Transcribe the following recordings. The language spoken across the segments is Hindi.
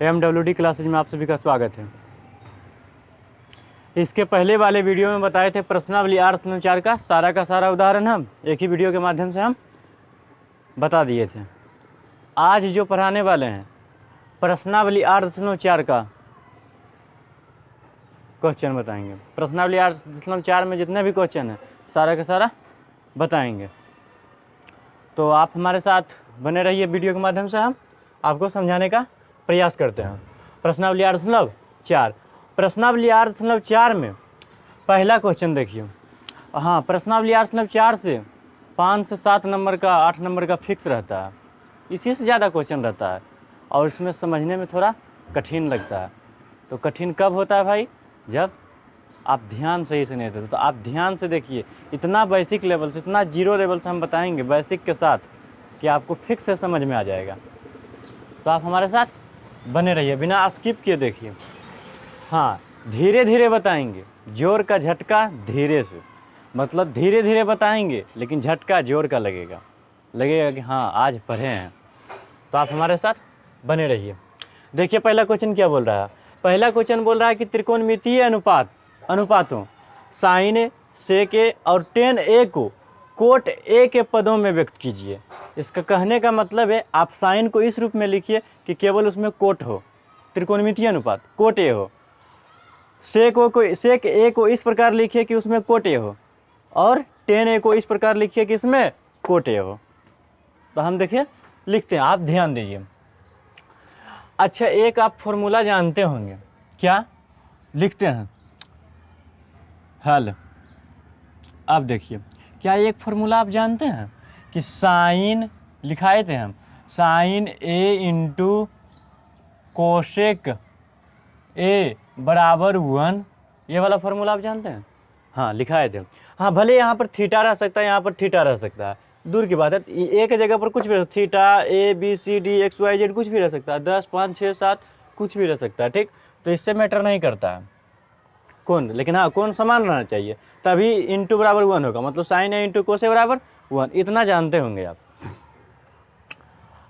MWD क्लासेज में आप सभी का स्वागत है। इसके पहले वाले वीडियो में बताए थे प्रश्नावली आर्थ का सारा उदाहरण हम एक ही वीडियो के माध्यम से हम बता दिए थे। आज जो पढ़ाने वाले हैं प्रश्नावली आर्थ का क्वेश्चन बताएंगे। प्रश्नावली आर्थ में जितने भी क्वेश्चन हैं सारा का सारा बताएंगे। तो आप हमारे साथ बने रहिए, वीडियो के माध्यम से हम आपको समझाने का प्रयास करते हैं। प्रश्नावली 8.4 प्रश्नावली 8.4 में पहला क्वेश्चन देखिए। हाँ, प्रश्नावली 8.4 से 5 से 7 नंबर का 8 नंबर का फिक्स रहता है, इसी से ज़्यादा क्वेश्चन रहता है और इसमें समझने में थोड़ा कठिन लगता है। तो कठिन कब होता है भाई? जब आप ध्यान सही से नहीं देते। तो आप ध्यान से देखिए, इतना बेसिक लेवल से, इतना जीरो लेवल से हम बताएंगे बेसिक के साथ कि आपको फिक्स से समझ में आ जाएगा। तो आप हमारे साथ बने रहिए, बिना स्किप किए देखिए। हाँ, धीरे धीरे बताएंगे, जोर का झटका धीरे से, मतलब धीरे धीरे बताएंगे लेकिन झटका जोर का लगेगा कि हाँ आज पढ़े हैं। तो आप हमारे साथ बने रहिए। देखिए पहला क्वेश्चन क्या बोल रहा है। पहला क्वेश्चन बोल रहा है कि त्रिकोणमितीय अनुपातों साइन ए, सेक ए और टेन ए को कोट ए के पदों में व्यक्त कीजिए। इसका कहने का मतलब है आप साइन को इस रूप में लिखिए कि केवल उसमें कोट हो, त्रिकोणमितीय अनुपात कोट ए हो। सेक ए को इस प्रकार लिखिए कि उसमें कोट ए हो, और टेन ए को इस प्रकार लिखिए कि इसमें कोट ए हो। तो हम देखिए लिखते हैं, आप ध्यान दीजिए। अच्छा, एक आप फॉर्मूला जानते होंगे, क्या? लिखते हैं हल। अब देखिए, क्या एक फॉर्मूला आप जानते हैं कि साइन लिखाए थे हम, sine A into cosec A बराबर 1, ये वाला फॉर्मूला आप जानते हैं? हाँ, लिखाए थे। हाँ, भले यहाँ पर थीटा रह सकता है, यहाँ पर थीटा रह सकता है, दूर की बात है। एक जगह पर कुछ भी, theta A B C D X Y Z कुछ भी रह सकता है, 10 5 6 7 कुछ भी रह सकता है, ठीक। तो इससे मैटर नहीं करता है कौन, लेकिन हाँ कौन समान रहना चाहिए, तभी इंटू बराबर 1 होगा, मतलब साइन ए इंटू कोस ए बराबर 1, इतना जानते होंगे आप।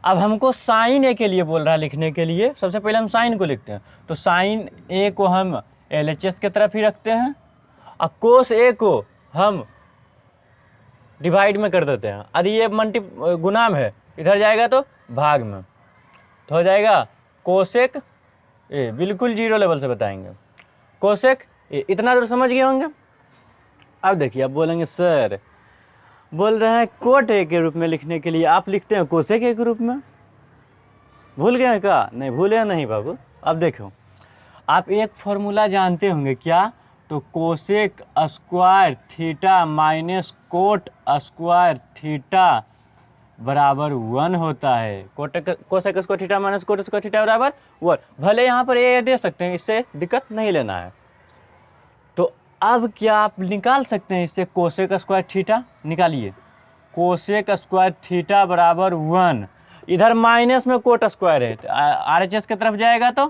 अब हमको साइन ए के लिए बोल रहा है लिखने के लिए। सबसे पहले हम साइन को लिखते हैं, तो साइन ए को हम LHS के तरफ ही रखते हैं और कोस ए को हम डिवाइड में कर देते हैं। यदि ये गुणाम है, इधर जाएगा तो भाग में, तो हो जाएगा कोसेक ए, बिल्कुल जीरो लेवल से बताएंगे, कोसेक ए। इतना दूर समझ गए होंगे। अब देखिए, आप बोलेंगे सर बोल रहे हैं कोट ए के रूप में लिखने के लिए, आप लिखते हैं कोसेक ए के रूप में। भूल गए क्या? नहीं भूले नहीं बाबू। अब देखो, आप एक फॉर्मूला जानते होंगे, क्या? तो cosec square theta minus cot square theta बराबर 1 होता है। Cosec square theta minus cot square theta बराबर 1। भले यहाँ पर ये दे सकते हैं, इससे दिक्कत नहीं लेना है। तो अब क्या आप निकाल सकते हैं इससे कोसेक स्क्वायर थीटा? निकालिए, कोसेक स्क्वायर थीटा बराबर 1। इधर माइनस में कोट स्क्वायर है, RHS की तरफ जाएगा तो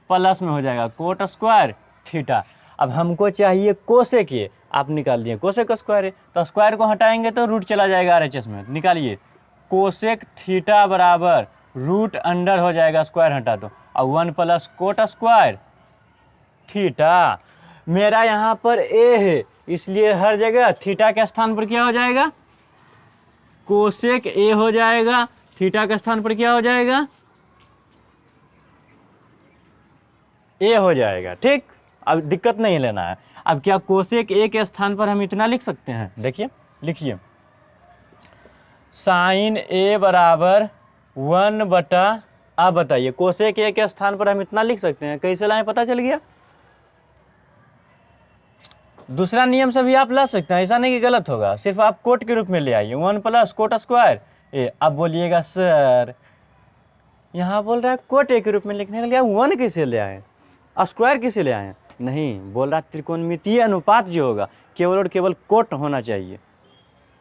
प्लस में हो जाएगा कोट स्क्वायर थीटा। अब हमको चाहिए कोसेक ए, आप निकाल दिए कोसेक स्क्वायर है, तो स्क्वायर को हटाएंगे तो रूट चला जाएगा RHS में। निकालिए, कोसेक थीटा बराबर रूट अंडर हो जाएगा, स्क्वायर हटा दो, और 1 प्लस कोट स्क्वायर थीटा। मेरा यहाँ पर ए है, इसलिए हर जगह थीटा के स्थान पर क्या हो जाएगा? कोसेक ए हो जाएगा। थीटा के स्थान पर क्या हो जाएगा? ए हो जाएगा, ठीक। अब दिक्कत नहीं लेना है। अब क्या कोसेक ए के स्थान पर हम इतना लिख सकते हैं? देखिए, लिखिए, साइन ए बराबर 1/, अब बताइए कोसेक ए के स्थान पर हम इतना लिख सकते हैं, कैसे लाएं पता चल गया। दूसरा नियम से भी आप ला सकते हैं, ऐसा नहीं कि गलत होगा, सिर्फ आप कोट के रूप में ले आइए, 1 प्लस कोट स्क्वायर ए। अब बोलिएगा सर यहाँ बोल रहा है कोट ए के रूप में लिखने के लिए 1 कैसे ले आए, स्क्वायर कैसे ले आए? नहीं, बोल रहा त्रिकोणमितीय अनुपात जो होगा केवल और केवल कोट होना चाहिए,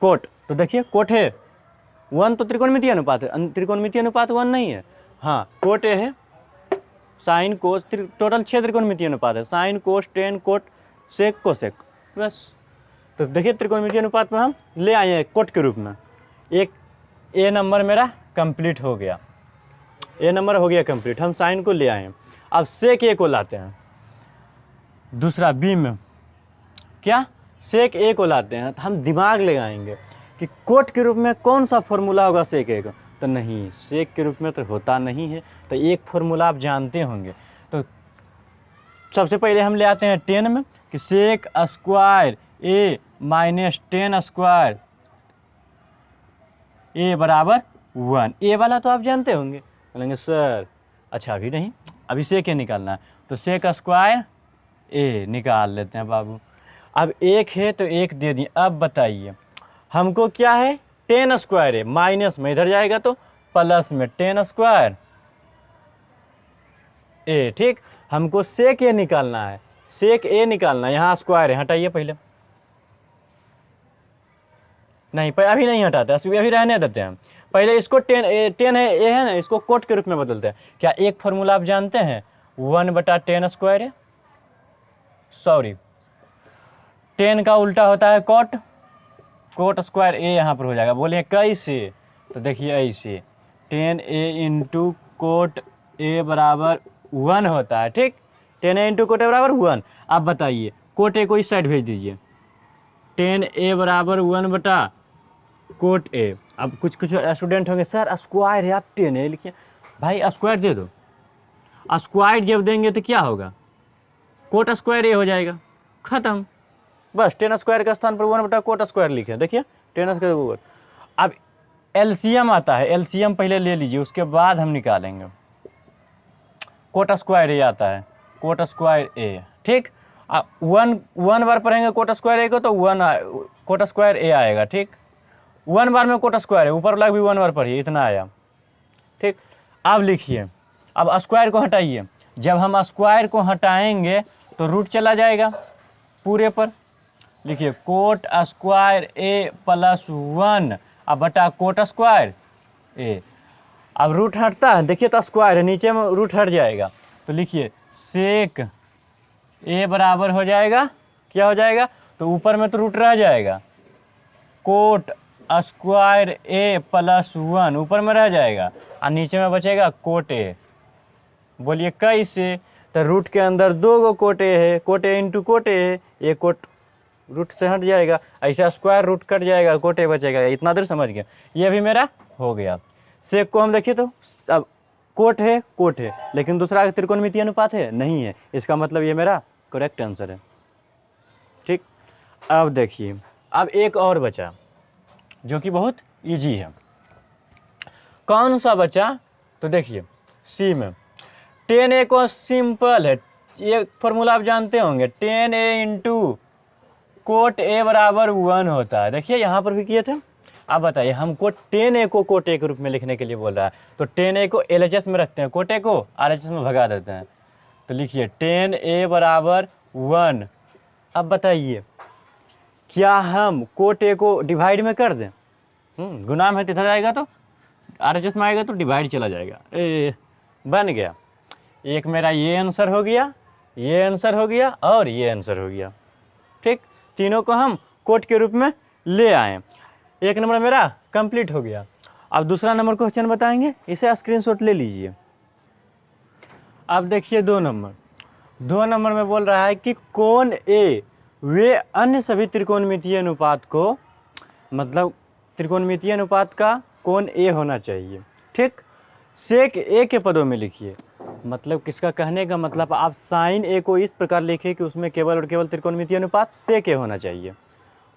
कोट। तो देखिए कोट है 1, तो त्रिकोणमितीय अनुपात है, त्रिकोणमितीय अनुपात 1 नहीं है। हाँ, कोट ए है, साइन कोस, टोटल 6 त्रिकोणमितीय अनुपात है, sine cos tan cot sec cosec, बस। तो देखिए त्रिकोणमितीय अनुपात में हम ले आए हैं कोट के रूप में। एक ए नंबर मेरा कंप्लीट हो गया। ए नंबर हो गया कंप्लीट, हम साइन को ले आए हैं। अब सेक ए को लाते हैं, दूसरा बी में क्या सेक ए को लाते हैं, तो हम दिमाग लगाएंगे कि कोट के रूप में कौन सा फॉर्मूला होगा सेक ए का, तो नहीं सेक के रूप में तो होता नहीं है। तो एक फॉर्मूला आप जानते होंगे, तो सबसे पहले हम ले आते हैं 10 में कि sec square A minus 10 square A बराबर 1। ए वाला तो आप जानते होंगे, बोलेंगे सर अच्छा अभी नहीं, अभी सेक ए निकालना है, तो सेक स्क्वायर ए निकाल लेते हैं बाबू। अब एक है तो एक दे दिए। अब बताइए हमको क्या है, 10 स्क्वायर है, माइनस में इधर जाएगा तो प्लस में 10 स्क्वायर ए। ठीक, हमको सेक ए निकालना है, सेक ए निकालना है, यहाँ स्क्वायर है, हटाइए पहले, नहीं अभी नहीं हटाते, अभी रहने देते हैं। पहले इसको 10 है ए है ना, इसको कोट के रूप में बदलते हैं। क्या एक फॉर्मूला आप जानते हैं, 1/10 स्क्वायर है, सॉरी 10 का उल्टा होता है कोट, कोट स्क्वायर ए यहाँ पर हो जाएगा। बोलिए कैसे, तो देखिए ऐसे 10a इंटू कोट ए बराबर 1 होता है। ठीक, 10a इंटू कोट ए बराबर 1। आप बताइए कोट ए को इस साइड भेज दीजिए, 10a बराबर 1 बटा कोट ए। अब कुछ स्टूडेंट होंगे सर स्क्वायर है, आप 10a लिखिए, भाई स्क्वायर दे दो, स्क्वायर जब देंगे तो क्या होगा, कोट स्क्वायर ए हो जाएगा, खत्म। बस 10 स्क्वायर के स्थान पर 1 बटा कोट स्क्वायर लिखे, देखिए 10 स्क्वायर। अब एलसीएम आता है, एलसीएम पहले ले लीजिए, उसके बाद हम निकालेंगे। कोट स्क्वायर ए आता है, कोट स्क्वायर ए। ठीक, 1 बार पढ़ेंगे कोट स्क्वायर ए को तो 1 कोट स्क्वायर ए आएगा। ठीक, 1 बार में कोट स्क्वायर है, ऊपर वाला भी 1 बार पढ़िए, इतना आया। ठीक, अब लिखिए, अब स्क्वायर को हटाइए, जब हम स्क्वायर को हटाएंगे तो रूट चला जाएगा पूरे पर। लिखिए कोट स्क्वायर ए प्लस 1 अब बटा कोट स्क्वायर ए। अब रूट हटता है, देखिए तो स्क्वायर है, नीचे में रूट हट जाएगा, तो लिखिए सेक ए बराबर हो जाएगा, क्या हो जाएगा, तो ऊपर में तो रूट रह जाएगा, कोट स्क्वायर ए प्लस 1 ऊपर में रह जाएगा और नीचे में बचेगा कोट ए। बोलिए कैसे, तो रूट के अंदर 2 गो कोट ए है, cot A into cot A है, ये कोट रूट से हट जाएगा, ऐसा स्क्वायर रूट कट जाएगा, कोट ए बचेगा। इतना देर समझ गया, ये भी मेरा हो गया। सेक को हम देखिए तो अब कोट है लेकिन दूसरा त्रिकोणमितीय अनुपात है नहीं है, इसका मतलब ये मेरा करेक्ट आंसर है। ठीक, अब देखिए अब एक और बचा जो कि बहुत इजी है। कौन सा बचा, तो देखिए सी में 10a को सिंपल है, ये फॉर्मूला आप जानते होंगे, 10a इंटू कोट ए बराबर 1 होता है। देखिए यहाँ पर भी किए थे। अब बताइए हमको 10a को कोट ए के रूप में लिखने के लिए बोल रहा है, तो 10a को LHS में रखते हैं, कोट ए को RHS में भगा देते हैं। तो लिखिए 10a बराबर 1। अब बताइए क्या हम कोट ए को डिवाइड में कर दें, गुना में इधर आएगा तो RHS में आएगा तो डिवाइड चला जाएगा, बन गया। एक मेरा ये आंसर हो गया, ये आंसर हो गया और ये आंसर हो गया। ठीक, तीनों को हम कोट के रूप में ले आए। एक नंबर मेरा कंप्लीट हो गया। अब दूसरा नंबर क्वेश्चन बताएंगे, इसे स्क्रीनशॉट ले लीजिए। अब देखिए 2 नंबर में बोल रहा है कि कोण ए वे अन्य सभी त्रिकोणमितीय अनुपात को, मतलब त्रिकोणमितीय अनुपात का कोण ए होना चाहिए। ठीक, सेक ए के पदों में लिखिए, मतलब किसका कहने का मतलब आप साइन ए को इस प्रकार लिखिए कि उसमें केवल और केवल त्रिकोणमितीय अनुपात सेक ए होना चाहिए।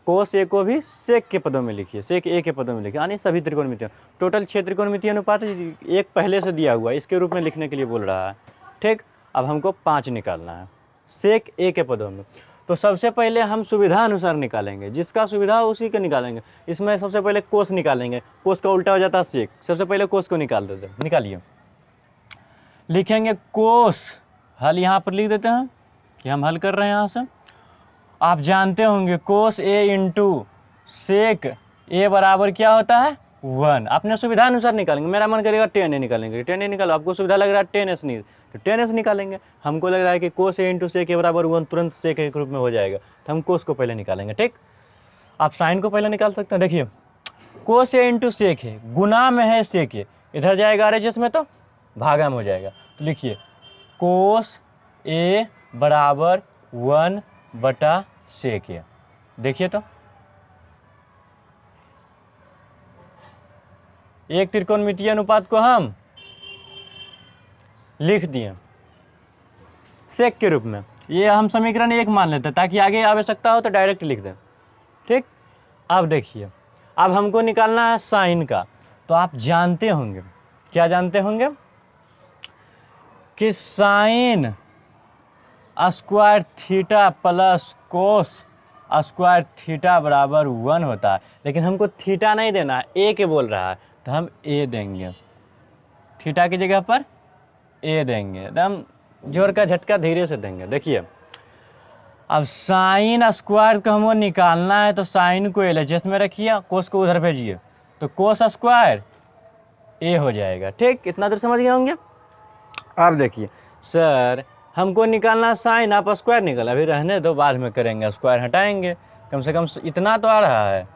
कोस ए को भी सेक के पदों में लिखिए, सेक ए के पदों में लिखिए, यानी सभी त्रिकोणमितीय। टोटल 6 त्रिकोणमितीय अनुपात एक पहले से दिया हुआ है, इसके रूप में लिखने के लिए बोल रहा है। ठीक, अब हमको 5 निकालना है सेक ए के पदों में। तो सबसे पहले हम सुविधा अनुसार निकालेंगे, जिसका सुविधा हो उसी के निकालेंगे। इसमें सबसे पहले कोस निकालेंगे, कोस का उल्टा हो जाता है सेक, सबसे पहले कोस को निकाल देते हैं। निकालिए, लिखेंगे कोस, हल यहाँ पर लिख देते हैं कि हम हल कर रहे हैं। यहाँ से आप जानते होंगे कोस ए इंटू सेक ए बराबर क्या होता है 1। अपने सुविधा अनुसार निकालेंगे, मेरा मन करेगा 10a निकालेंगे, 10a निकालो, आपको सुविधा लग रहा है 10s नहीं तो 10s निकालेंगे। हमको लग रहा है कि कोस ए इंटू सेक ए बराबर 1 तुरंत सेक ए के रूप में हो जाएगा, तो हम कोस को पहले निकालेंगे। ठीक, आप साइन को पहले निकाल सकते हैं। देखिए कोस ए इंटू सेक ए गुना में है सेक ए, इधर जाएगा RHS में तो भागा में हो जाएगा। तो लिखिए कोस ए बराबर 1/sec ए। देखिए तो एक त्रिकोणमितीय अनुपात को हम लिख दिए सेक के रूप में। ये हम समीकरण 1 मान लेते हैं ताकि आगे आवश्यकता हो तो डायरेक्ट लिख दें। ठीक, अब देखिए, अब हमको निकालना है साइन का। तो आप जानते होंगे, क्या जानते होंगे कि sign square theta plus cos square theta बराबर 1 होता है। लेकिन हमको थीटा नहीं देना है, ए के बोल रहा है तो हम ए देंगे, थीटा की जगह पर ए देंगे। एकदम जोर का झटका धीरे से देंगे। देखिए अब साइन स्क्वायर को हमको निकालना है तो साइन को एलएचएस में रखिए, कोस को उधर भेजिए तो कोस स्क्वायर ए हो जाएगा। ठीक, इतना दूर समझ गए होंगे। अब देखिए सर हमको निकालना साइन, आप स्क्वायर निकाला, अभी रहने दो बाद में करेंगे, स्क्वायर हटाएंगे, कम से कम इतना तो आ रहा है।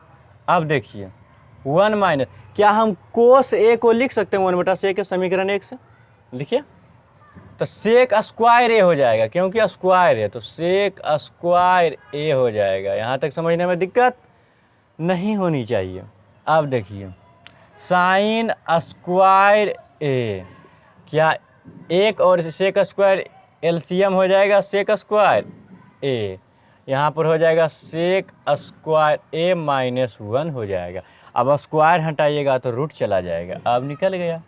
अब देखिए 1 माइनस, क्या हम कोस ए को लिख सकते हैं 1/sec के समीकरण 1 से? लिखिए तो सेक स्क्वायर ए हो जाएगा, क्योंकि स्क्वायर है तो सेक स्क्वायर ए हो जाएगा। यहाँ तक समझने में दिक्कत नहीं होनी चाहिए। अब देखिए साइन स्क्वायर ए, क्या एक और सेक स्क्वायर एलसीएम हो जाएगा सेक स्क्वायर ए, यहाँ पर हो जाएगा सेक स्क्वायर ए -1 हो जाएगा। अब स्क्वायर हटाइएगा तो रूट चला जाएगा, अब निकल गया।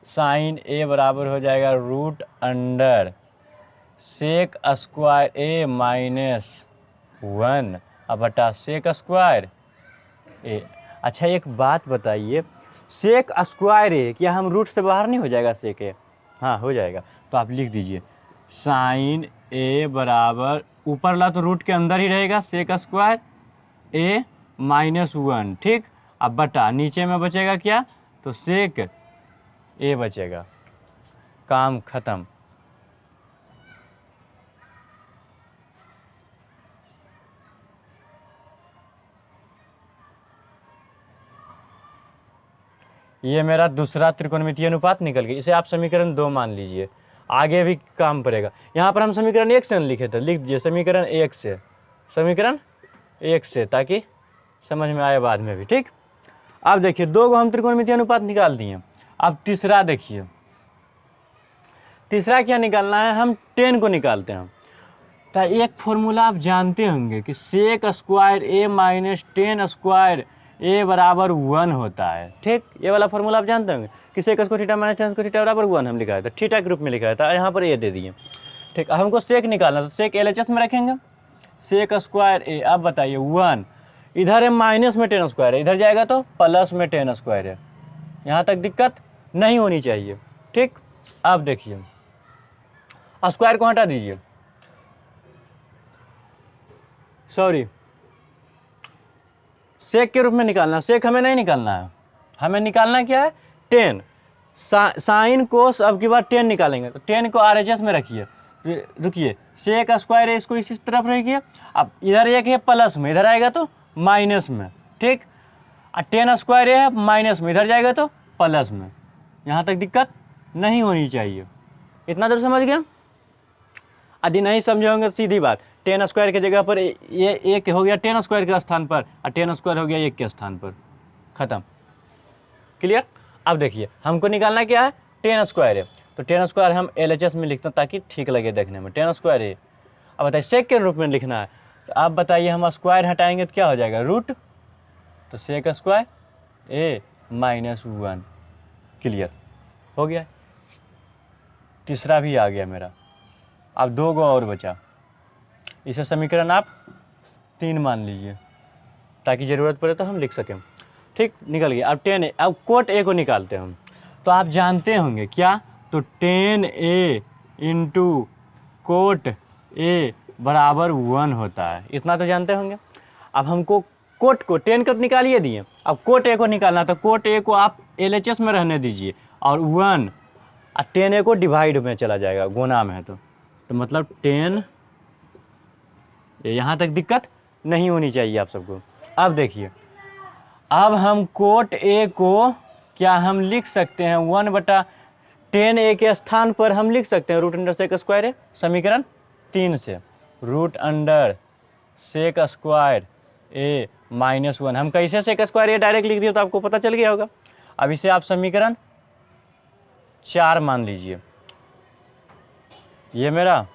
साइन ए बराबर हो जाएगा रूट अंडर सेक स्क्वायर ए -1 अब बटा सेक स्क्वायर ए। अच्छा एक बात बताइए, सेक स्क्वायर ए क्या हम रूट से बाहर नहीं हो जाएगा सेक ए? हाँ हो जाएगा। तो आप लिख दीजिए साइन ए बराबर, ऊपर ला तो रूट के अंदर ही रहेगा सेक स्क्वायर ए -1। ठीक, अब बटा नीचे में बचेगा क्या, तो सेक ए बचेगा, काम खत्म। ये मेरा दूसरा त्रिकोणमितीय अनुपात निकल गया, इसे आप समीकरण 2 मान लीजिए, आगे भी काम पड़ेगा। यहाँ पर हम समीकरण 1 से लिखे थे, लिख दीजिए समीकरण 1 से, समीकरण 1 से, ताकि समझ में आए बाद में भी। ठीक, अब देखिए 2 को हम त्रिकोणमितीय अनुपात निकाल दिए। अब तीसरा देखिए, तीसरा क्या निकालना है, हम tan को निकालते हैं। तो एक फॉर्मूला आप जानते होंगे कि sec square A -tan square A बराबर 1 होता है। ठीक, ये वाला फॉर्मूला आप जानते होंगे कि sec square theta -tan square theta बराबर 1 हम लिखा है, तो थीटा के रूप में लिखा है, तो यहाँ पर ए दे दिए। ठीक, अब हमको सेक निकालना, तो सेक एलएचएस में रखेंगे, सेक स्क्वायर ए। अब बताइए 1 इधर है माइनस में tan स्क्वायर है, इधर जाएगा तो प्लस में tan स्क्वायर है, यहाँ तक दिक्कत नहीं होनी चाहिए। ठीक, अब देखिए स्क्वायर को हटा दीजिए, सॉरी सेक के रूप में निकालना, सेक हमें नहीं निकालना है, हमें निकालना क्या है tan। साइन कोस अब की बार tan निकालेंगे, तो tan को आरएचएस में रखिए। रुकिए, सेक स्क्वायर है इसको इसी तरफ रखिए, अब इधर एक है प्लस में, इधर आएगा तो माइनस में। ठीक, और tan स्क्वायर है माइनस में, इधर जाएगा तो प्लस में, यहाँ तक दिक्कत नहीं होनी चाहिए। इतना दूर समझ गए? यदि नहीं समझे होंगे तो सीधी बात, tan स्क्वायर की जगह पर ये एक हो गया tan स्क्वायर के स्थान पर, और tan स्क्वायर हो गया 1 के स्थान पर, खत्म। क्लियर? अब देखिए हमको निकालना क्या है, tan स्क्वायर है, तो tan स्क्वायर हम एलएचएस में लिखते हैं ताकि ठीक लगे देखने में, tan स्क्वायर है। अब बताइए सेक के रूप में लिखना है, तो आप बताइए हम स्क्वायर हटाएंगे तो क्या हो जाएगा रूट, तो सेक स्क्वायर ए -1। क्लियर हो गया, तीसरा भी आ गया मेरा। अब 2 गो और बचा, इसे समीकरण आप 3 मान लीजिए ताकि ज़रूरत पड़े तो हम लिख सकें। ठीक, निकल गया। अब tan ए, अब कोट ए को निकालते हैं हम। तो आप जानते होंगे क्या, तो tan A into cot A बराबर 1 होता है, इतना तो जानते होंगे। अब हमको कोट को, tan को निकालिए दिए, अब कोट ए को निकालना, तो कोट ए को आप एलएचएस में रहने दीजिए, और 1 और tan ए को डिवाइड में चला जाएगा, गुना में है तो मतलब tan, यहाँ तक दिक्कत नहीं होनी चाहिए आप सबको। अब देखिए, अब हम कोट ए को क्या हम लिख सकते हैं 1/, tan a के स्थान पर हम लिख सकते हैं रूट अंडर सेक स्क्वायर है, समीकरण 3 से root under sec square a -1। हम कैसे सेक स्क्वायर ए डायरेक्ट लिख दिए तो आपको पता चल गया होगा। अब इसे आप समीकरण 4 मान लीजिए, ये मेरा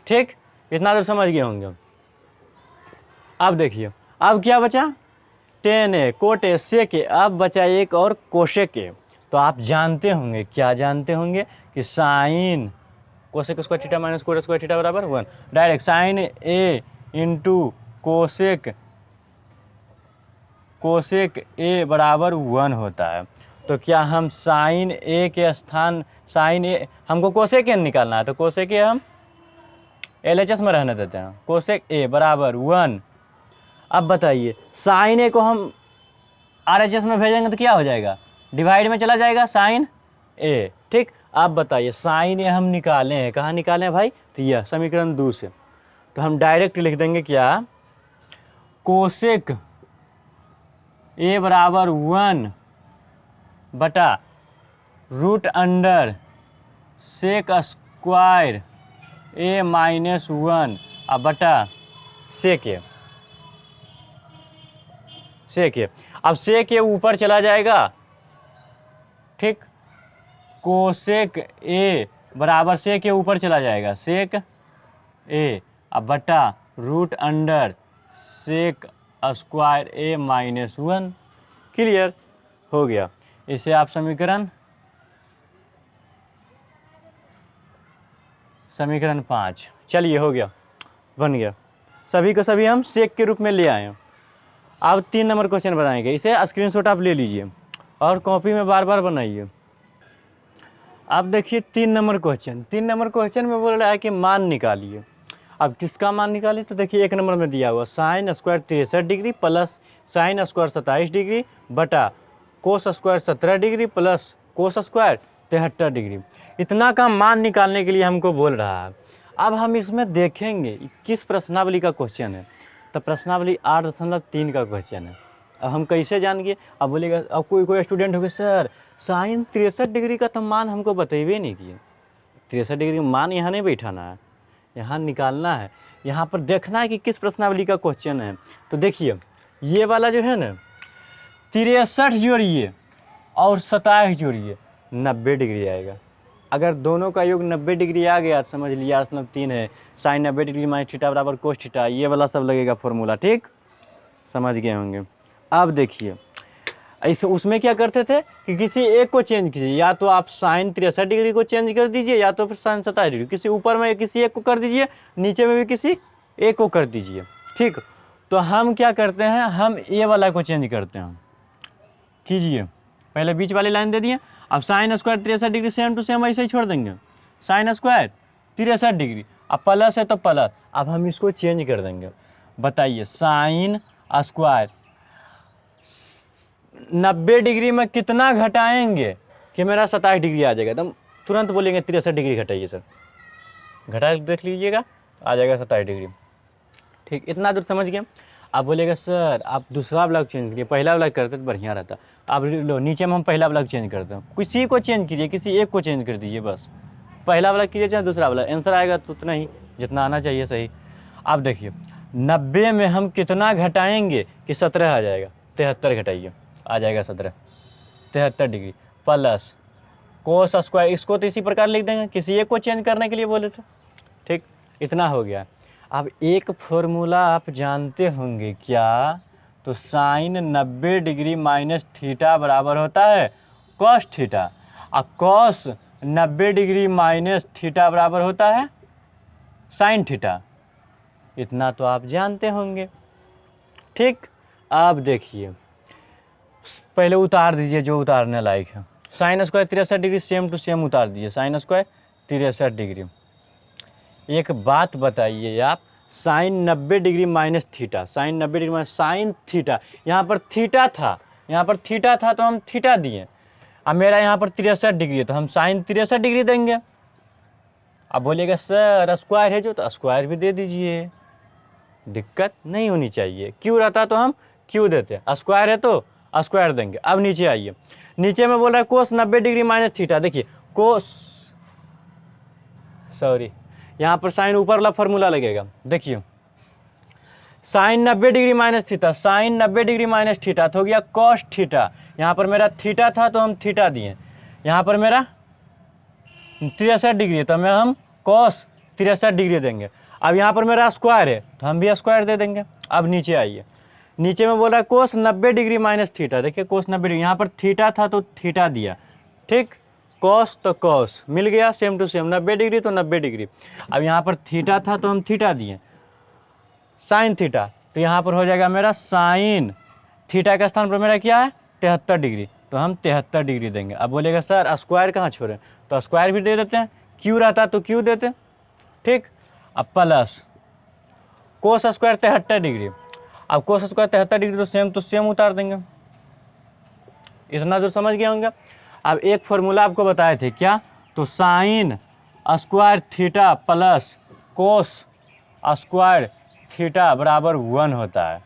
ठीक, इतना तो समझ गए होंगे। अब देखिए अब क्या बचा, tan a cot a sec a, अब बचा एक और कोशेक a। तो आप जानते होंगे, क्या जानते होंगे कि sine cosec square theta minus cot square theta बराबर 1। Direct sine a into cosec a बराबर 1 होता है। तो क्या हम साइन a के स्थान साइन a, हमको कोसेक a निकालना है तो कोसेक a हम LHS में रहने देते हैं, कोसेक a बराबर 1। अब बताइए साइन a को हम RHS में भेजेंगे तो क्या हो जाएगा, डिवाइड में चला जाएगा साइन a। ठीक, आप बताइए साइन a हम निकाले हैं, कहाँ निकाले हैं भाई, तो यह समीकरण 2 से। तो हम डायरेक्ट लिख देंगे क्या, कोसेक a बराबर 1 बटा root under sec square a -1 अब बटा सेक a। अब सेक a ऊपर चला जाएगा, ठीक, कोसेक a बराबर सेक a ऊपर चला जाएगा, सेक a अब बटा root under sec square a -1। Clear हो गया। इसे आप समीकरण 5, चलिए हो गया, बन गया। सभी को सभी हम सेक के रूप में ले आए हैं। अब 3 नंबर क्वेश्चन बनाएंगे, इसे स्क्रीनशॉट आप ले लीजिए और कॉपी में बार बार बनाइए। अब देखिए 3 नंबर क्वेश्चन में बोल रहा है कि मान निकालिए। अब किसका मान निकालिए, तो देखिए 1 नंबर में दिया हुआ sine square 63 degree plus sine square 27 degree बटा cos square 17 degree plus cos square 73 degree. इतना का मान निकालने के लिए हमको बोल रहा है। अब हम इसमें देखेंगे किस प्रश्नावली का क्वेश्चन है, तो प्रश्नावली 8.3 का क्वेश्चन है। अब हम कैसे जानेंगे, अब बोलेगा, अब कोई स्टूडेंट होगा सर साइन 63 डिग्री का तो मान हमको बतेबे नहीं किए। 63 डिग्री मान यहाँ नहीं बैठाना है, यहाँ निकालना है, यहाँ पर देखना है कि किस प्रश्नावली का क्वेश्चन है। तो देखिए ये वाला जो है ना 63 जोड़िए और 27 जोड़िए 90 डिग्री आएगा। अगर दोनों का योग 90 डिग्री आ गया तो समझ लिया 8.3 है, साइन 90 डिग्री माइनस थीटा बराबर कोस थीटा, ये वाला सब लगेगा फॉर्मूला। ठीक, समझ गए होंगे। अब देखिए ऐसे उसमें क्या करते थे कि किसी एक को चेंज कीजिए, या तो आप साइन 63 डिग्री को चेंज कर दीजिए या तो फिर साइन 27 डिग्री, किसी ऊपर में किसी एक को कर दीजिए, नीचे में भी किसी एक को कर दीजिए। ठीक, तो हम क्या करते हैं, हम ए वाला को चेंज करते हैं। कीजिए, पहले बीच वाली लाइन दे दिए। अब sine square 63 degree same to same ऐसे ही छोड़ देंगे, साइन स्क्वायर 63 डिग्री, अब प्लस है तो प्लस। अब हम इसको चेंज कर देंगे। बताइए साइन स्क्वायर 90 डिग्री में कितना घटाएंगे कि मेरा 27 डिग्री आ जाएगा। तो तुरंत बोलेंगे 63 डिग्री घटाइए सर, घटा देख लीजिएगा आ जाएगा 27 डिग्री। ठीक, इतना दूर समझ गए। आप बोलेगा सर आप दूसरा ब्लॉक चेंज करिए, पहला ब्लॉक करते तो बढ़िया रहता। आप लो नीचे में हम पहला ब्लॉक चेंज करते हैं, किसी को चेंज कीजिए, किसी एक को चेंज कर दीजिए, बस पहला ब्लॉक कीजिए चाहे दूसरा ब्लॉक, आंसर आएगा तो उतना ही जितना आना चाहिए सही। आप देखिए 90 में हम कितना घटाएंगे कि 17 आ जाएगा, 73 घटाइए आ जाएगा 73 डिग्री प्लस कोस स्क्वायर, इसको तो इसी प्रकार लिख देंगे, किसी एक को चेंज करने के लिए बोले थे। ठीक, इतना हो गया। अब एक फॉर्मूला आप जानते होंगे क्या, तो साइन 90 डिग्री माइनस थीटा बराबर होता है कॉस थीटा, और कॉस 90 डिग्री माइनस थीटा बराबर होता है साइन थीटा। इतना तो आप जानते होंगे। ठीक, अब देखिए पहले उतार दीजिए जो उतारने लायक है। Sine square 63 degree same to same उतार दीजिए, साइन स्क्वायर 63 डिग्री। एक बात बताइए आप, sine 90 degree minus theta, sine 90 degree minus sine theta, यहाँ पर थीटा था, यहाँ पर थीटा था तो हम थीटा दिए। अब मेरा यहाँ पर 63 डिग्री है तो हम साइन 63 डिग्री देंगे। अब बोलिएगा सर स्क्वायर है जो, तो स्क्वायर भी दे दीजिए, दिक्कत नहीं होनी चाहिए। क्यों रहता तो हम क्यों देते, स्क्वायर है तो स्क्वायर देंगे। अब नीचे आइए, नीचे में बोल रहा है कोस 90 डिग्री माइनस थीटा। देखिए कोस, सॉरी यहाँ पर साइन ऊपर वाला फॉर्मूला लगेगा। देखिए sine 90 degree minus theta, sine 90 degree minus theta तो हो गया कॉस थीटा। यहाँ पर मेरा थीटा था तो हम थीटा दिए, यहाँ पर मेरा 63 डिग्री तो मैं हम कॉस 63 डिग्री देंगे। अब यहाँ पर मेरा स्क्वायर है तो हम भी स्क्वायर दे देंगे। अब नीचे आइए, नीचे में बोल रहा है कोस 90 डिग्री माइनस थीटा। देखिए कोस 90 डिग्री, यहाँ पर थीटा था तो थीटा दिया, ठीक, कॉस तो कॉस मिल गया सेम टू सेम, 90 डिग्री तो 90 डिग्री। अब यहाँ पर थीटा था तो हम थीटा दिए, साइन थीटा तो यहाँ पर हो जाएगा मेरा साइन थीटा के स्थान पर मेरा क्या है 73 डिग्री, तो हम 73 डिग्री देंगे। अब बोलेगा सर स्क्वायर कहाँ छोड़े, तो स्क्वायर भी दे देते हैं, क्यू रहता तो क्यू देते, ठीक। अब प्लस कोस स्क्वायर 73 डिग्री, अब कोस स्क्वायर 73 डिग्री तो सेम उतार देंगे। इतना दूर समझ गए होंगे। अब एक फॉर्मूला आपको बताए थे क्या, तो sign square theta plus cos square theta बराबर 1 होता है।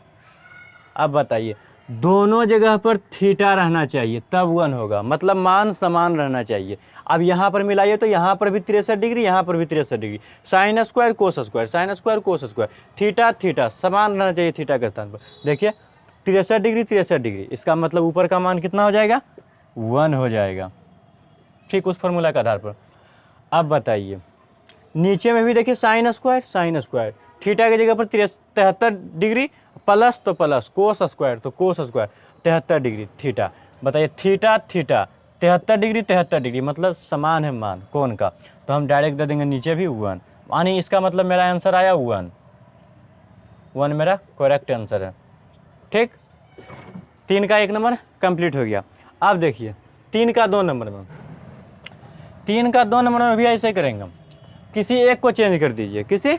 अब बताइए दोनों जगह पर थीटा रहना चाहिए तब 1 होगा, मतलब मान समान रहना चाहिए। अब यहाँ पर मिलाइए तो यहाँ पर भी 63 डिग्री, यहाँ पर भी 63 degree, sine square cos square, sine square कोस स्क्वायर, थीटा थीटा समान रहना चाहिए थीटा के स्थान पर। देखिए 63 डिग्री 63 डिग्री, इसका मतलब ऊपर का मान कितना हो जाएगा 1 हो जाएगा, ठीक, उस फॉर्मूला के आधार पर। अब बताइए नीचे में भी देखिए साइन स्क्वायर थीटा की जगह पर 73 डिग्री प्लस तो प्लस कोस स्क्वायर तो कोस स्क्वायर 73 डिग्री थीटा। बताइए थीटा थीटा 73 डिग्री 73 डिग्री मतलब समान है मान कौन का, तो हम डायरेक्ट दे देंगे नीचे भी 1, यानी इसका मतलब मेरा आंसर आया 1 मेरा करेक्ट आंसर है, ठीक। 3 का 1 नंबर कंप्लीट हो गया। अब देखिए 3 का 2 नंबर में, 3 का 2 नंबर में भी ऐसे करेंगे हम, किसी एक को चेंज कर दीजिए, किसी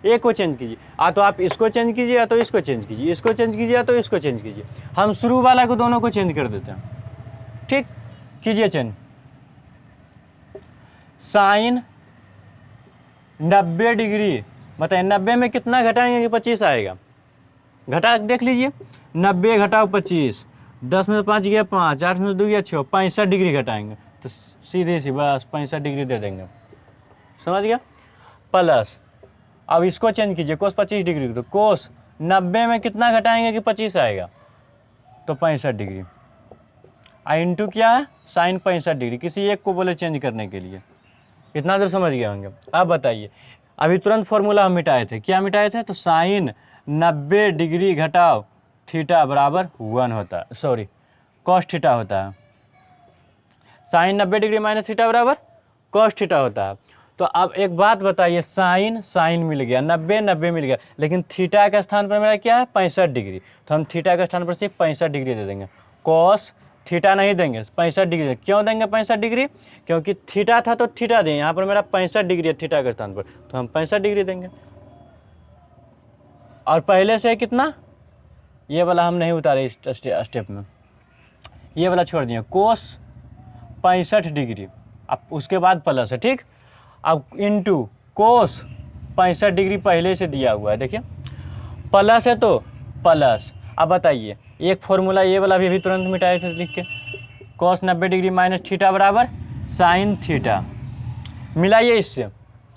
एक को चेंज कीजिए, या तो आप इसको चेंज कीजिए या तो इसको चेंज कीजिए, इसको चेंज कीजिए या तो इसको चेंज कीजिए। हम शुरू वाला को दोनों को चेंज कर देते हैं, ठीक, कीजिए चेंज। साइन 90 डिग्री, बताइए 90 में कितना घटाएंगे कि 25 आएगा, घटा देख लीजिए, 90 घटाओ 25, 10 में से 5 गया 5, 8 में से 2 गया 6, 65 डिग्री घटाएंगे तो सीधे सी बस 65 डिग्री दे देंगे, समझ गया। प्लस अब इसको चेंज कीजिए कोस 25 डिग्री, तो कोस 90 में कितना घटाएंगे कि 25 आएगा, तो 65 डिग्री, इंटू क्या है साइन 65 डिग्री, किसी एक को बोले चेंज करने के लिए। इतना देर समझ गए होंगे। अब बताइए अभी तुरंत फॉर्मूला हम मिटाए थे, क्या मिटाए थे, तो साइन 90 डिग्री घटाओ थीटा बराबर 1 होता है, सॉरी कॉस थीटा होता है, साइन 90 डिग्री माइनस थीटा बराबर कॉस थीटा होता है। तो अब एक बात बताइए, साइन साइन मिल गया, 90 90 मिल गया, लेकिन थीटा के स्थान पर मेरा क्या है 65 डिग्री, तो हम थीटा के स्थान पर सिर्फ 65 डिग्री दे देंगे, कॉस थीटा नहीं देंगे 65 डिग्री। क्यों देंगे 65 डिग्री, क्योंकि थीटा था तो थीटा दें, यहाँ पर मेरा 65 डिग्री है थीटा के स्थान पर, तो हम 65 डिग्री देंगे। और पहले से कितना, ये वाला हम नहीं उतारे इस स्टेप में, ये वाला छोड़ दिए, कोस 65 डिग्री, अब उसके बाद प्लस है, ठीक। अब इंटू कोस 65 डिग्री पहले से दिया हुआ है, देखिए प्लस है तो प्लस। अब बताइए एक फॉर्मूला ये वाला भी तुरंत मिटाए थे लिख के, कोस 90 डिग्री माइनस थीटा बराबर साइन थीटा, मिलाइए इससे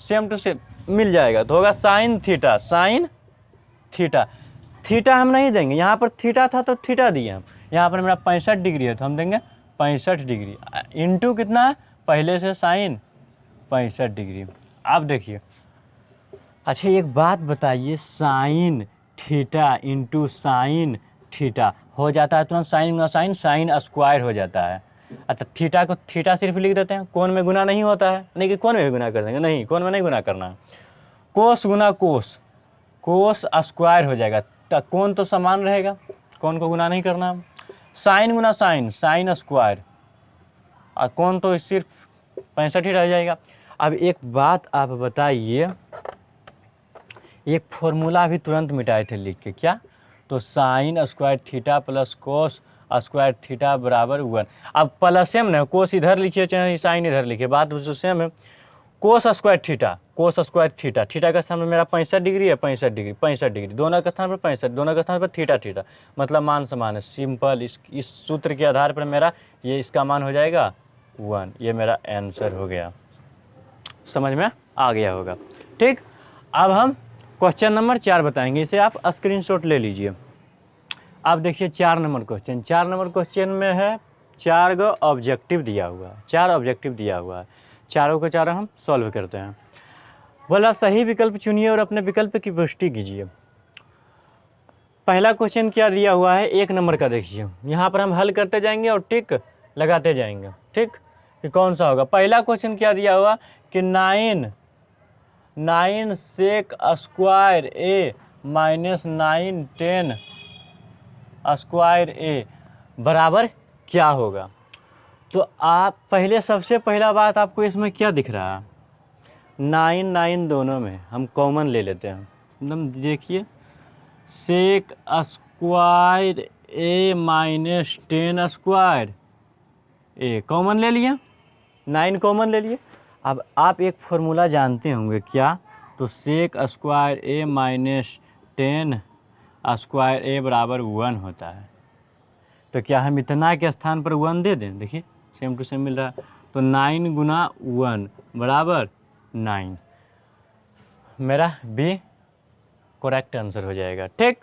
सेम टू सेम मिल जाएगा, तो होगा sine theta, sine theta, theta हम नहीं देंगे, यहाँ पर थीटा था तो थीटा दिए हम, यहाँ पर मेरा 65 डिग्री है तो हम देंगे 65 डिग्री इंटू कितना है पहले से साइन 65 डिग्री। अब देखिए अच्छा एक बात बताइए, sign theta into sine theta हो जाता है तुरंत साइन गुना साइन, साइन स्क्वायर हो जाता है। अच्छा थीटा को थीटा सिर्फ लिख देते हैं, कोण में गुना नहीं होता है, नहीं कि कोण में भी गुना कर देंगे, नहीं कोण में नहीं गुना करना है, कोस गुना कोस, कोस स्क्वायर हो जाएगा, कोण तो समान रहेगा, कोण को गुना नहीं करना, साइन गुना साइन, साइन स्क्वायर, और कोण तो सिर्फ 65 ही रह जाएगा। अब एक बात आप बताइए, एक फॉर्मूला भी तुरंत मिटाए थे लिख के, क्या, तो sign square theta plus cos square theta बराबर 1। अब प्लस सेम ना, कोस इधर लिखिए चाहे साइन इधर लिखिए, बात तो सेम है, कोस स्क्वायर थीटा, कोस स्क्वायर थीटा, थीटा का स्थान पर मेरा 65 डिग्री है, 65 डिग्री, 65 डिग्री, दोनों का स्थान पर 65, दोनों का स्थान पर थीटा थीटा, मतलब मान समान है। सिंपल इस सूत्र के आधार पर मेरा ये इसका मान हो जाएगा 1। ये मेरा आंसर हो गया, समझ में आ गया होगा। ठीक, अब हम क्वेश्चन नंबर 4 बताएंगे, इसे आप स्क्रीनशॉट ले लीजिए। अब देखिए 4 नंबर क्वेश्चन, 4 नंबर क्वेश्चन में है 4 गो ऑब्जेक्टिव दिया हुआ है, 4 ऑब्जेक्टिव दिया हुआ है, चारों के चारों हम सॉल्व करते हैं। बोला सही विकल्प चुनिए और अपने विकल्प की पुष्टि कीजिए। पहला क्वेश्चन क्या दिया हुआ है, 1 नंबर का देखिए, यहाँ पर हम हल करते जाएंगे और टिक लगाते जाएंगे। ठीक, कि कौन सा होगा। पहला क्वेश्चन क्या दिया हुआ कि 9 sec square A minus 9 10 square A बराबर क्या होगा। तो आप पहले सबसे पहला बात आपको इसमें क्या दिख रहा है, 9 दोनों में हम कॉमन ले लेते हैं। एकदम देखिए, सेक स्क्वायर ए माइनस 10 स्क्वायर ए कॉमन ले लिया, 9 कॉमन ले लिए। अब आप एक फॉर्मूला जानते होंगे क्या, तो sec square A minus 10 square A बराबर 1 होता है। तो क्या हम इतना के स्थान पर 1 दे दें, देखिए सेम टू सेम मिल रहा है। तो 9 गुना 1 बराबर 9, मेरा बी करेक्ट आंसर हो जाएगा। ठीक,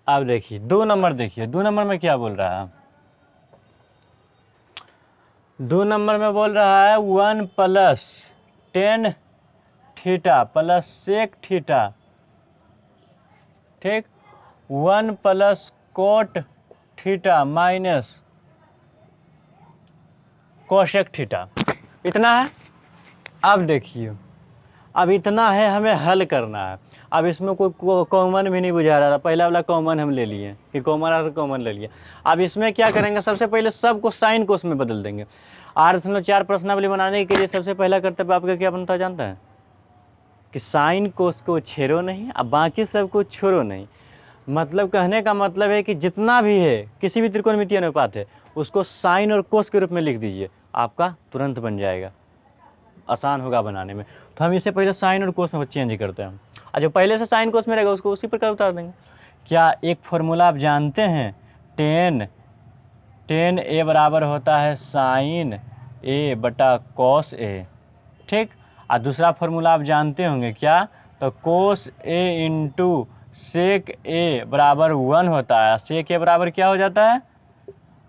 अब देखिए 2 नंबर, देखिए 2 नंबर में क्या बोल रहा है, 2 नंबर में बोल रहा है 1 plus 10 theta plus sec theta. ठीक, 1 plus cot theta minus cosec theta, इतना है। अब देखिए, अब इतना है, हमें हल करना है। अब इसमें कोई कॉमन भी नहीं बुझा रहा था, पहला वाला कॉमन हम ले लिए कि कॉमन आ तो कॉमन ले लिया। अब इसमें क्या करेंगे, सबसे पहले सबको साइन कोस में बदल देंगे। 8.4 प्रश्नावली बनाने के लिए सबसे पहला कर्तव्य आपका क्या बनता है जानता है, कि साइन कोस को छेड़ो नहीं, अब बाकी सब को छोड़ो नहीं। मतलब कहने का मतलब है कि जितना भी है किसी भी त्रिकोणमितीय अनुपात है उसको साइन और कोस के रूप में लिख दीजिए, आपका तुरंत बन जाएगा, आसान होगा बनाने में। तो हम इसे पहले साइन और कोस में चेंज करते हैं, और जो पहले से साइन कोस में रहेगा उसको उसी प्रकार उतार देंगे। क्या एक फॉर्मूला आप जानते हैं, 10 ए बराबर होता है साइन ए बटा कॉस ए। ठीक, और दूसरा फॉर्मूला आप जानते होंगे क्या, तो कोस ए इंटू सेक ए बराबर 1 होता है। सेक ए बराबर क्या हो जाता है,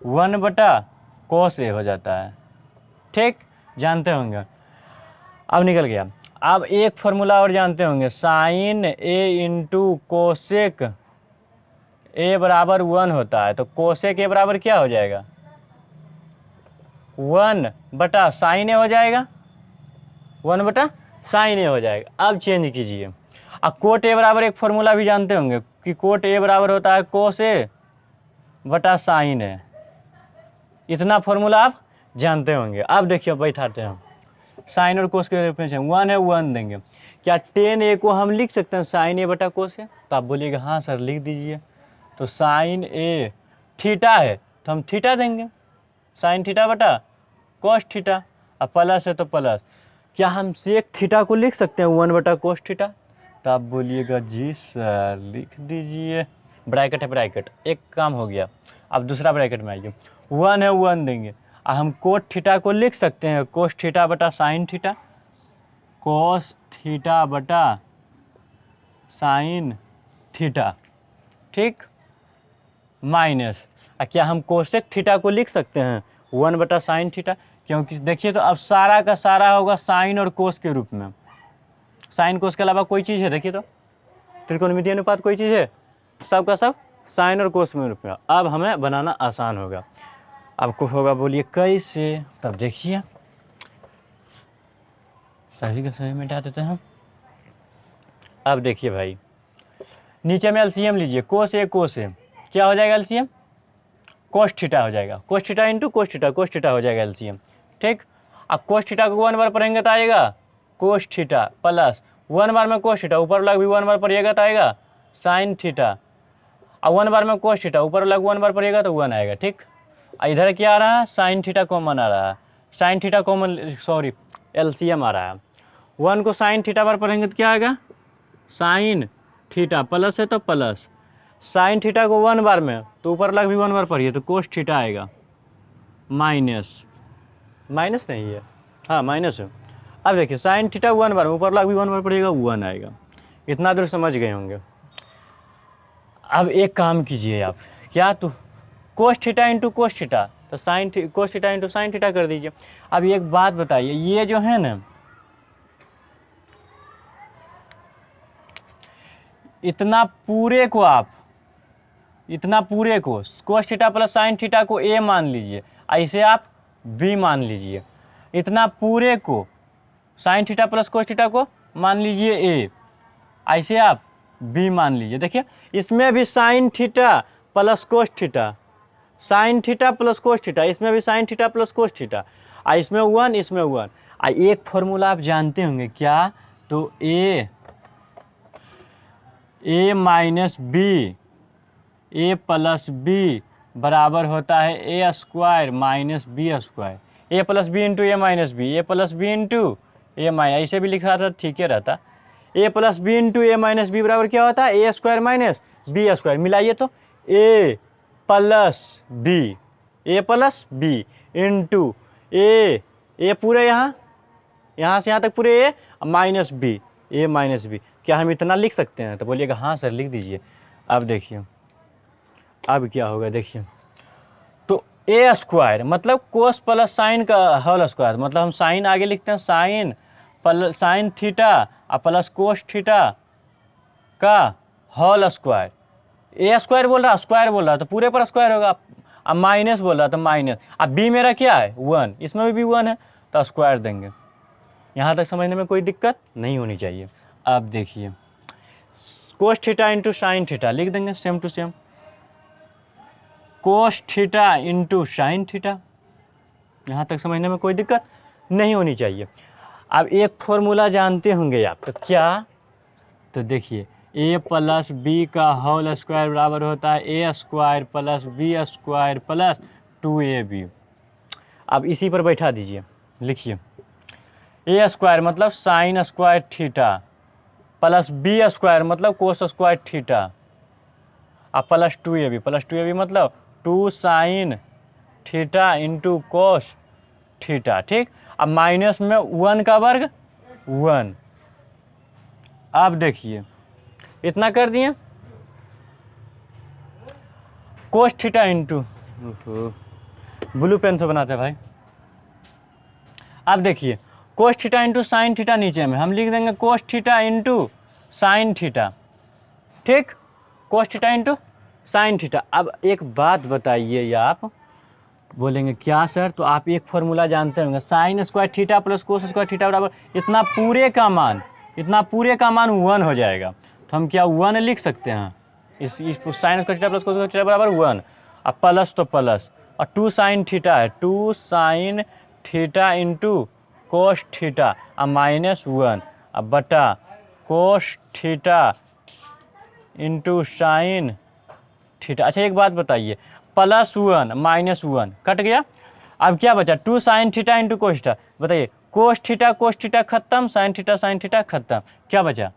1 बटा कोस ए हो जाता है। ठीक, जानते होंगे, अब निकल गया। अब एक फॉर्मूला और जानते होंगे, sine A into cosec A बराबर 1 होता है। तो कोसेक ए बराबर क्या हो जाएगा, 1 बटा साइन ए हो जाएगा, 1 बटा साइन ए हो जाएगा। अब चेंज कीजिए। अब कोट ए बराबर एक फॉर्मूला भी जानते होंगे कि कोट ए बराबर होता है कोस ए बटा साइन ए, इतना फॉर्मूला आप जानते होंगे। अब देखिए बैठाते हैं, साइन और कोस के रूप में 1 है 1 देंगे। क्या 10 ए को हम लिख सकते हैं साइन ए बटा कोस ए, तो आप बोलिएगा हाँ सर लिख दीजिए। तो साइन ए थीटा है तो हम थीटा देंगे, साइन थीटा बटा कोस थीटा, अब प्लस है तो प्लस। क्या हम सेक थीटा को लिख सकते हैं 1 बटा कोस थीटा, तो आप बोलिएगा जी सर लिख दीजिए। ब्रैकेट है ब्रैकेट, एक काम हो गया। अब दूसरा ब्रैकेट में आइए, 1 है 1 देंगे। हम कोट थीटा को लिख सकते हैं कोस थीटा बटा साइन थीटा, कोस थीटा बटा साइन थीटा। ठीक, माइनस, क्या हम कोसेक थीटा को लिख सकते हैं 1 बटा साइन थीटा, क्योंकि देखिए तो अब सारा का सारा होगा साइन और कोस के रूप में। साइन कोस के अलावा कोई चीज़ है, देखिए तो त्रिकोणमितीय अनुपात कोई चीज़ है, सबका सब साइन और कोस में रूप में। अब हमें बनाना आसान होगा। आपको होगा बोलिए कैसे, तब देखिए सही का सही मिटा देते हैं। अब देखिए भाई, नीचे में एलसीएम लीजिए, कोस ए क्या हो जाएगा एलसीएम, कोस थीटा हो जाएगा, कोस थीटा इंटू कोस थीटा हो जाएगा एलसीएम। ठीक, अब कोस थीटा को 1 बार पढ़ेंगे तो आएगा कोस थीटा प्लस 1 बार में कोस थीटा, ऊपर वाला भी 1 बार पढ़िएगा तो आएगा साइन थीटा, और 1 बार में कोस थीटा, ऊपर वाला 1 बार पढ़िएगा तो 1 आएगा। ठीक, इधर क्या आ रहा है, साइन थीटा कॉमन आ रहा है, sine theta common sorry LCM आ रहा है। 1 को साइन थीटा बार पढ़ेंगे तो क्या आएगा, साइन थीटा, प्लस है तो प्लस, साइन थीटा को 1 बार में तो ऊपर लग भी 1 बार पढ़िए तो कोस थीटा आएगा, माइनस, माइनस नहीं है, हाँ माइनस है। अब देखिए साइन थीटा 1 बार में ऊपर लग भी 1 बार पड़ेगा, 1 आएगा। इतना दूर समझ गए होंगे। अब एक काम कीजिए आप, क्या तो cos theta into cos theta, तो sine cos theta into sine theta कर दीजिए। अब एक बात बताइए, ये जो है ना, इतना पूरे को आप, इतना पूरे को cos theta plus sine theta को ए मान लीजिए, ऐसे आप बी मान लीजिए। इतना पूरे को sine theta plus cos theta को मान लीजिए ए, ऐसे आप बी मान लीजिए। देखिए इसमें भी sine theta plus cos theta, sine theta plus cos theta, इसमें भी sine theta plus cos theta, इसमें 1 इसमें 1। एक फॉर्मूला आप जानते होंगे क्या, तो ए माइनस बी, ए प्लस बी बराबर होता है A square minus B square, A plus B into A minus B, A plus B into A minus, ऐसे भी लिखा था ठीक है रहता। ए प्लस बी इंटू ए माइनस बी बराबर क्या होता है, A square minus B square, मिलाइए तो ए प्लस बी, ए प्लस बी इंटू ए पूरे यहाँ से यहाँ तक पूरे ए माइनस बी, ए माइनस बी। क्या हम इतना लिख सकते हैं, तो बोलिएगा हाँ सर लिख दीजिए। अब देखिए अब क्या होगा, देखिए तो ए स्क्वायर मतलब कोस प्लस साइन का होल स्क्वायर, मतलब हम साइन आगे लिखते हैं, साइन प्लस साइन थीटा और प्लस कोस थीटा का होल स्क्वायर। ए स्क्वायर बोल रहा, स्क्वायर बोल रहा तो पूरे पर स्क्वायर होगा, अब माइनस बोल रहा तो माइनस। अब बी मेरा क्या है 1, इसमें भी 1 है तो स्क्वायर देंगे। यहाँ तक समझने में कोई दिक्कत नहीं होनी चाहिए। अब देखिए cos theta into sine theta लिख देंगे same to same, cos theta into sine theta, यहाँ तक समझने में कोई दिक्कत नहीं होनी चाहिए। अब एक फॉर्मूला जानते होंगे आप, तो क्या, तो देखिए ए प्लस बी का होल स्क्वायर बराबर होता है A square plus B square plus 2ab। अब इसी पर बैठा दीजिए, लिखिए ए स्क्वायर मतलब sine square theta plus B square मतलब कोस स्क्वायर थीटा और प्लस 2ab मतलब 2 sine theta into cos theta, ठीक। अब माइनस में 1 का वर्ग 1। अब देखिए इतना कर दिए, cos theta into, blue pen से बनाते हैं भाई। अब देखिए cos theta into sine theta, नीचे में हम लिख देंगे cos theta into sine theta, ठीक, cos theta into sine theta. अब एक बात बताइए, आप बोलेंगे क्या सर, तो आप एक फॉर्मूला जानते होंगे, sign square theta plus cos square theta बराबर इतना पूरे का मान 1 हो जाएगा। तो हम क्या 1 लिख सकते हैं, इस sign square theta plus cos square theta बराबर 1, अब प्लस तो प्लस, और 2 साइन थीटा है, 2 sine theta into cos theta और माइनस 1, अब बटा कोस थीटा इंटू साइन थीटा। अच्छा एक बात बताइए, +1 -1 कट गया, अब क्या बचा 2 sine theta into cos theta. बताइए कोस थीटा खत्म, साइन थीटा खत्म, क्या बचा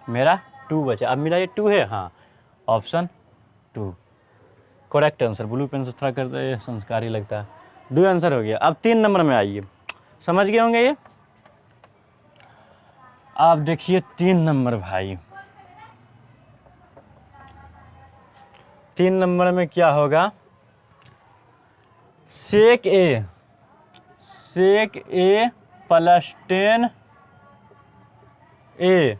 मेरा 2 बचा। अब मेरा ये 2 है, हाँ option 2 correct answer. Blue pen से थोड़ा करते संस्कारी लगता है। 2 आंसर हो गया। अब 3 नंबर में आइए, समझ गए होंगे ये। अब देखिए 3 नंबर भाई, 3 नंबर में क्या होगा, सेक ए प्लस 10 ए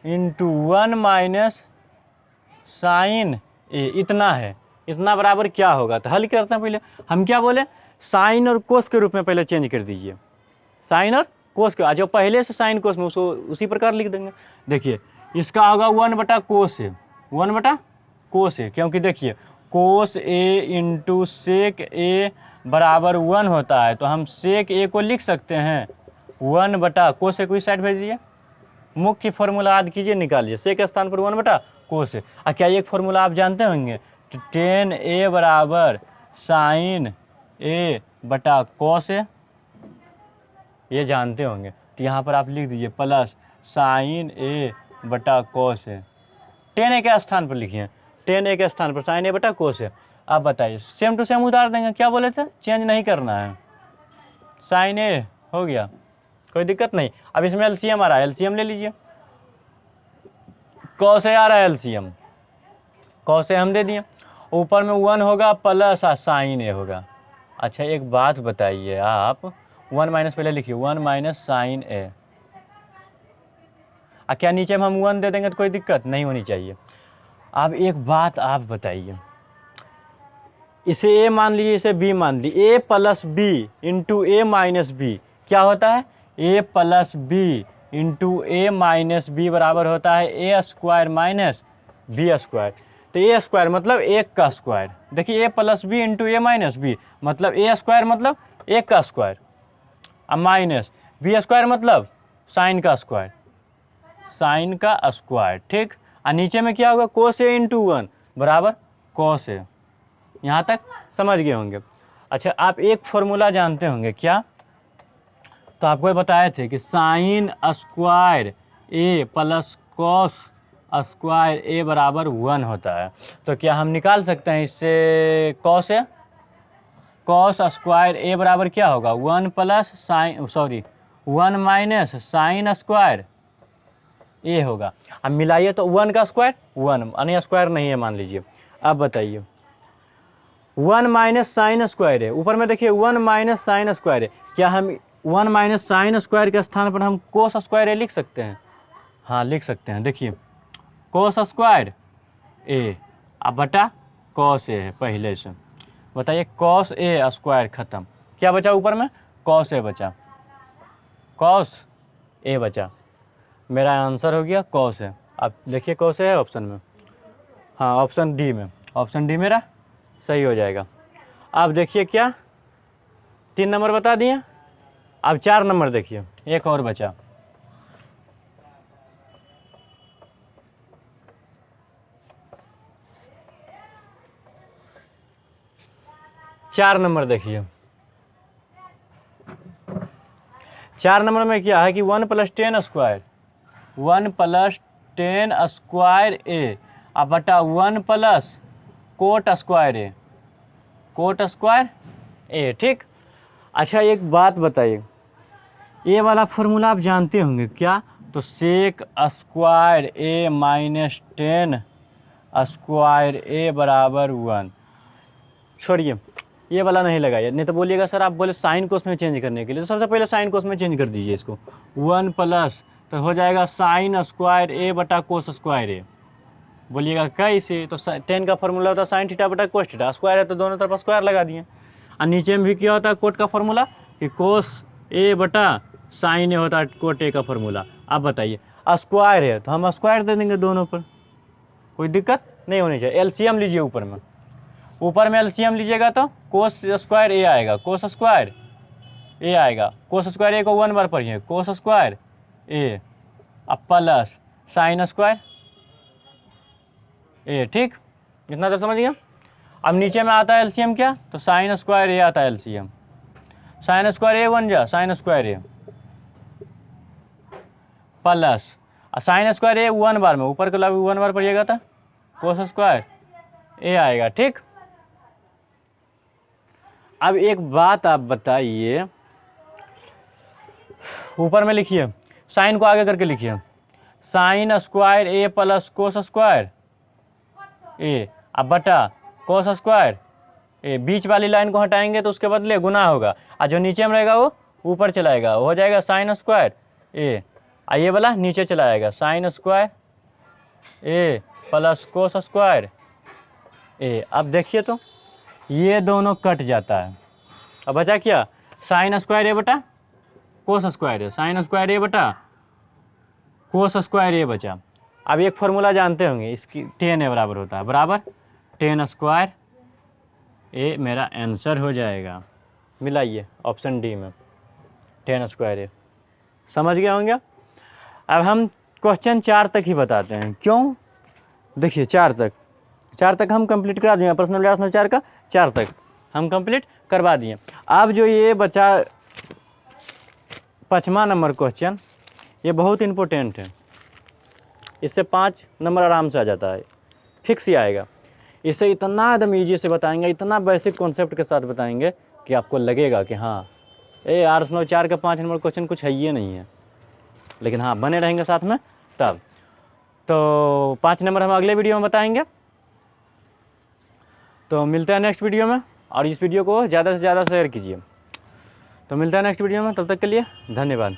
इंटू 1 माइनस साइन ए, इतना है, इतना बराबर क्या होगा। तो हल करते हैं, पहले हम क्या बोले, साइन और कोस के रूप में पहले चेंज कर दीजिए, साइन और कोस के, जो पहले से साइन कोस में उसको उसी प्रकार लिख देंगे। देखिए इसका होगा 1/कोस है, 1/कोस है, क्योंकि देखिए कोस ए इंटू सेक ए बराबर 1 होता है, तो हम सेक ए को लिख सकते हैं 1/कोस ए को इस साइड भेज दीजिए, मुख्य फॉर्मूला याद कीजिए, निकालिए, सेक के स्थान पर 1/कोस ए। और क्या एक फॉर्मूला आप जानते होंगे, तो 10a बराबर साइन ए बटा कोस ए, ये जानते होंगे। तो यहाँ पर आप लिख दीजिए प्लस साइन ए बटा कोस ए। टेन ए के स्थान पर लिखिए, टेन ए के स्थान पर साइन ए बटा कोस ए। आप बताइए, सेम टू सेम उतार देंगे, क्या बोले थे, चेंज नहीं करना है। साइन ए हो गया, कोई दिक्कत नहीं। अब इसमें एलसीएम आ रहा है, एलसीएम ले लीजिए। कॉस ए आ रहा है एलसीएम, कॉस ए हम दे दिए, ऊपर में 1 होगा प्लस साइन ए होगा। अच्छा एक बात बताइए आप, 1 माइनस पहले लिखिए, 1 माइनस साइन ए। क्या नीचे में हम 1 दे देंगे तो कोई दिक्कत नहीं होनी चाहिए। अब एक बात आप बताइए, इसे ए मान लीजिए, इसे बी मान लीजिए, ए प्लस बी इंटू ए माइनस बी क्या होता है, ए प्लस बी इंटू ए माइनस बी बराबर होता है A square minus B square. तो ए स्क्वायर मतलब 1 का स्क्वायर। देखिए A plus B into A minus B मतलब ए स्क्वायर मतलब 1 का स्क्वायर, अब माइनस बी स्क्वायर मतलब साइन का स्क्वायर, साइन का स्क्वायर, ठीक। और नीचे में क्या होगा, कोस ए इंटू 1 बराबर कोस ए। यहाँ तक समझ गए होंगे। अच्छा आप एक फॉर्मूला जानते होंगे क्या, तो आपको बताए थे कि sign square A plus cos square A बराबर 1 होता है। तो क्या हम निकाल सकते हैं इससे cos A, cos square A बराबर क्या होगा, 1 plus sine, sorry 1 minus sine square A होगा। अब मिलाइए तो 1 का स्क्वायर 1, अन्य स्क्वायर नहीं है मान लीजिए। अब बताइए 1 माइनस साइन स्क्वायर है, ऊपर में देखिए 1 माइनस साइन स्क्वायर है, क्या हम 1 माइनस साइन स्क्वायर के स्थान पर हम कोस स्क्वायर ए लिख सकते हैं, हाँ लिख सकते हैं। देखिए कोस स्क्वायर ए अब बटा कॉस ए है पहले से, बताइए कॉस ए स्क्वायर खत्म, क्या बचा ऊपर में, कॉस ए बचा, कॉस ए बचा, मेरा आंसर हो गया कॉस ए। अब देखिए कॉस ए है ऑप्शन में, हाँ ऑप्शन डी में, ऑप्शन डी मेरा सही हो जाएगा। अब देखिए क्या 3 नंबर बता दिए, अब 4 नंबर देखिए, एक और बचा। चार नंबर देखिए, 4 नंबर में क्या है कि 1 प्लस 10 स्क्वायर, 1 प्लस 10 स्क्वायर ए अब बटा 1 प्लस कोट स्क्वायर ए, कोट स्क्वायर ए, ठीक। अच्छा एक बात बताइए, ये वाला फॉर्मूला आप जानते होंगे क्या, तो sec square A minus 10 square A बराबर 1। छोड़िए ये वाला नहीं लगाइए, नहीं तो बोलिएगा सर आप बोले साइन को उसमें चेंज करने के लिए, तो सबसे पहले साइन को उसमें चेंज कर दीजिए इसको, 1 प्लस तो हो जाएगा साइन स्क्वायर ए बटा कोस स्क्वायर ए। बोलिएगा कैसे, तो 10 का फॉर्मूला होता है साइन थीटा बटा कोस थीटा, स्क्वायर है तो दोनों तरफ स्क्वायर लगा दिए। और नीचे में भी क्या होता है कोट का फॉर्मूला कि कोस ए बटा साइन ए होता है कोट ए का फॉर्मूला। अब बताइए स्क्वायर है तो हम स्क्वायर दे देंगे दोनों पर, कोई दिक्कत नहीं होनी चाहिए। एलसीएम लीजिए ऊपर में, ऊपर में एलसीएम लीजिएगा तो कोस स्क्वायर ए आएगा, कोस स्क्वायर ए आएगा, कोस स्क्वायर ए को 1 बार पढ़िए, कोस स्क्वायर ए अब प्लस साइन स्क्वायर ए, ठीक। इतना तो समझ गया। अब नीचे में आता है एलसीएम क्या, तो साइन स्क्वायर ए आता है एलसीएम, साइन स्क्वायर ए बन जा साइन स्क्वायर ए प्लस साइन स्क्वायर ए 1 बार में, ऊपर के अलावा 1 बार पढ़िएगा था कोस स्क्वायर ए आएगा, ठीक। अब एक बात आप बताइए, ऊपर में लिखिए साइन को आगे करके लिखिए, साइन स्क्वायर ए प्लस कोस स्क्वायर ए अब बटा कोस स्क्वायर ए, बीच वाली लाइन को हटाएंगे तो उसके बदले गुना होगा, और जो नीचे में रहेगा वो ऊपर चलाएगा, हो जाएगा साइन स्क्वायर ए, ये वाला नीचे चलाएगा साइन स्क्वायर ए प्लस कोस स्क्वायर ए। अब देखिए तो ये दोनों कट जाता है, अब बचा क्या, साइन स्क्वायर ए बटा कोस स्क्वायर ए, साइन स्क्वायर ए बटा कोस स्क्वायर ए बचा। अब एक फॉर्मूला जानते होंगे इसकी, 10 ए बराबर होता है, बराबर 10 स्क्वायर ए मेरा आंसर हो जाएगा। मिलाइए ऑप्शन डी में 10 स्क्वायर ए, समझ गए होंगे। अब हम क्वेश्चन 4 तक ही बताते हैं, क्यों, देखिए 4 तक हम कंप्लीट करा दिए, पर्सनल राशनल 4 का 4 तक हम कंप्लीट करवा दिए। अब जो ये बचा 5वां नंबर क्वेश्चन, ये बहुत इम्पोर्टेंट है, इससे 5 नंबर आराम से आ जाता है, फिक्स ही आएगा। इसे इतना एकदम ईजी से बताएंगे, इतना बेसिक कॉन्सेप्ट के साथ बताएंगे कि आपको लगेगा कि हाँ ये R 4 का 5 नंबर क्वेश्चन कुछ है ही नहीं है, लेकिन हाँ बने रहेंगे साथ में तब। तो 5 नंबर हम अगले वीडियो में बताएंगे। तो मिलते हैं नेक्स्ट वीडियो में, और इस वीडियो को ज़्यादा से ज़्यादा शेयर कीजिए। तो मिलते हैं नेक्स्ट वीडियो में, तब तक के लिए धन्यवाद।